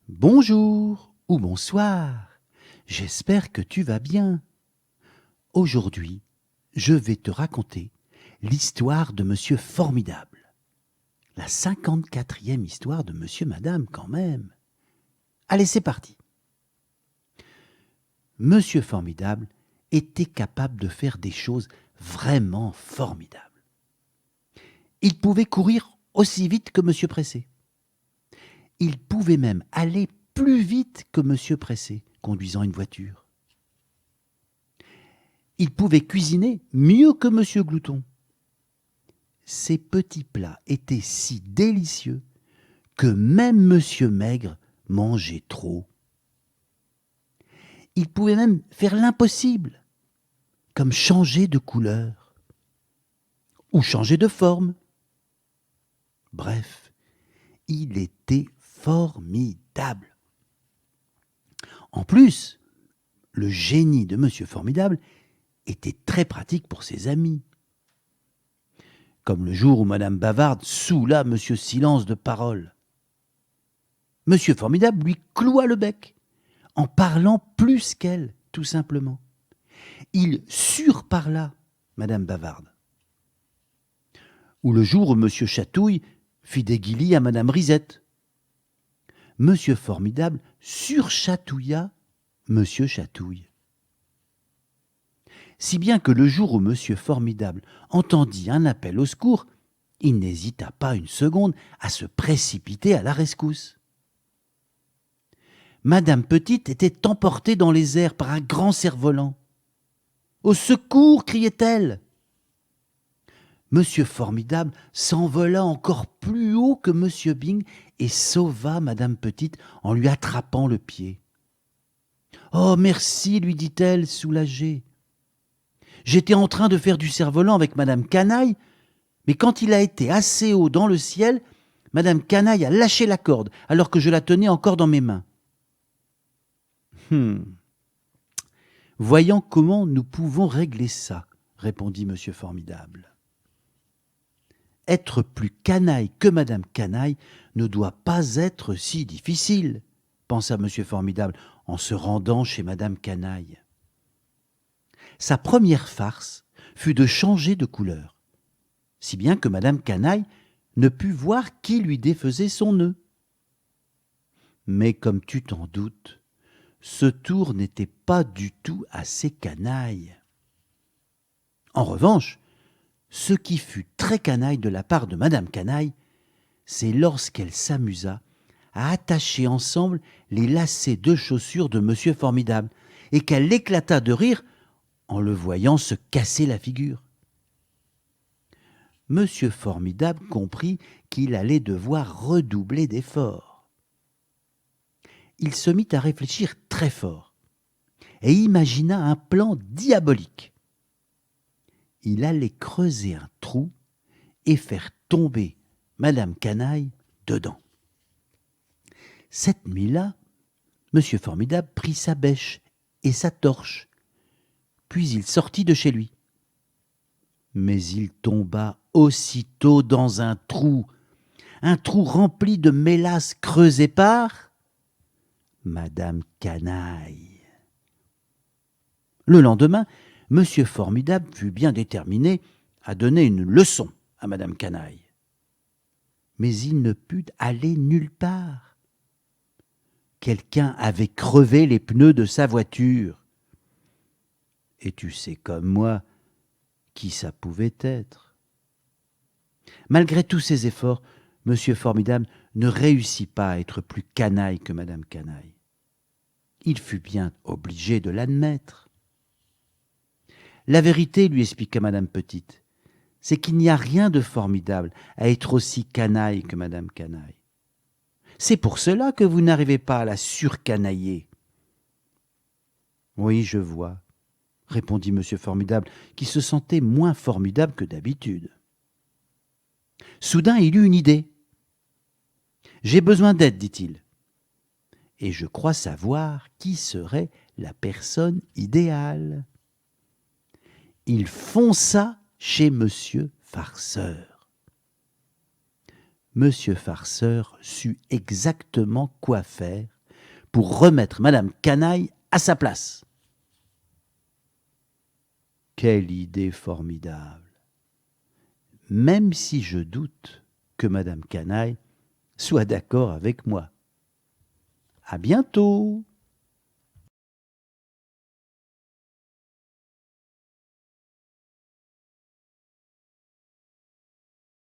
Bonjour ou bonsoir, j'espère que tu vas bien. Aujourd'hui, je vais te raconter l'histoire de Monsieur Formidable. La 54e histoire de Monsieur Madame quand même. Allez, c'est parti. Monsieur Formidable était capable de faire des choses vraiment formidables. Il pouvait courir aussi vite que Monsieur Pressé. Il pouvait même aller plus vite que Monsieur Pressé, conduisant une voiture. Il pouvait cuisiner mieux que Monsieur Glouton. Ces petits plats étaient si délicieux que même Monsieur Maigre mangeait trop. Il pouvait même faire l'impossible, comme changer de couleur ou changer de forme. Bref, il était formidable. En plus, le génie de Monsieur Formidable était très pratique pour ses amis. Comme le jour où Madame Bavarde saoula Monsieur Silence de parole. Monsieur Formidable lui cloua le bec, en parlant plus qu'elle, tout simplement. Il surparla Madame Bavarde. Ou le jour où Monsieur Chatouille fit des guillis à Madame Risette. Monsieur Formidable surchatouilla Monsieur Chatouille. Si bien que le jour où Monsieur Formidable entendit un appel au secours, il n'hésita pas une seconde à se précipiter à la rescousse. Madame Petite était emportée dans les airs par un grand cerf-volant. « Au secours !» criait-elle. Monsieur Formidable s'envola encore plus haut que Monsieur Bing et sauva Madame Petite en lui attrapant le pied. « Oh, merci !» lui dit-elle, soulagée. « J'étais en train de faire du cerf-volant avec Madame Canaille, mais quand il a été assez haut dans le ciel, Madame Canaille a lâché la corde alors que je la tenais encore dans mes mains. » Voyons comment nous pouvons régler ça, répondit Monsieur Formidable. Être plus canaille que Madame Canaille ne doit pas être si difficile, pensa Monsieur Formidable en se rendant chez Madame Canaille. Sa première farce fut de changer de couleur, si bien que Madame Canaille ne put voir qui lui défaisait son nœud. Mais comme tu t'en doutes, ce tour n'était pas du tout assez canaille. En revanche, ce qui fut très canaille de la part de Madame Canaille, c'est lorsqu'elle s'amusa à attacher ensemble les lacets de chaussures de Monsieur Formidable et qu'elle éclata de rire en le voyant se casser la figure. Monsieur Formidable comprit qu'il allait devoir redoubler d'efforts. Il se mit à réfléchir très fort et imagina un plan diabolique. Il allait creuser un trou et faire tomber Madame Canaille dedans. Cette nuit-là, Monsieur Formidable prit sa bêche et sa torche, puis il sortit de chez lui. Mais il tomba aussitôt dans un trou rempli de mélasse creusé par Madame Canaille. Le lendemain, Monsieur Formidable fut bien déterminé à donner une leçon à Madame Canaille. Mais il ne put aller nulle part. Quelqu'un avait crevé les pneus de sa voiture. Et tu sais comme moi qui ça pouvait être. Malgré tous ses efforts, Monsieur Formidable ne réussit pas à être plus canaille que Madame Canaille. Il fut bien obligé de l'admettre. La vérité, lui expliqua Madame Petite, c'est qu'il n'y a rien de formidable à être aussi canaille que Madame Canaille. C'est pour cela que vous n'arrivez pas à la surcanailler. Oui, je vois, répondit Monsieur Formidable, qui se sentait moins formidable que d'habitude. Soudain, il eut une idée. « J'ai besoin d'aide, dit-il. Et je crois savoir qui serait la personne idéale. » Il fonça chez Monsieur Farceur. Monsieur Farceur sut exactement quoi faire pour remettre Madame Canaille à sa place. Quelle idée formidable! Même si je doute que Madame Canaille soit d'accord avec moi. À bientôt!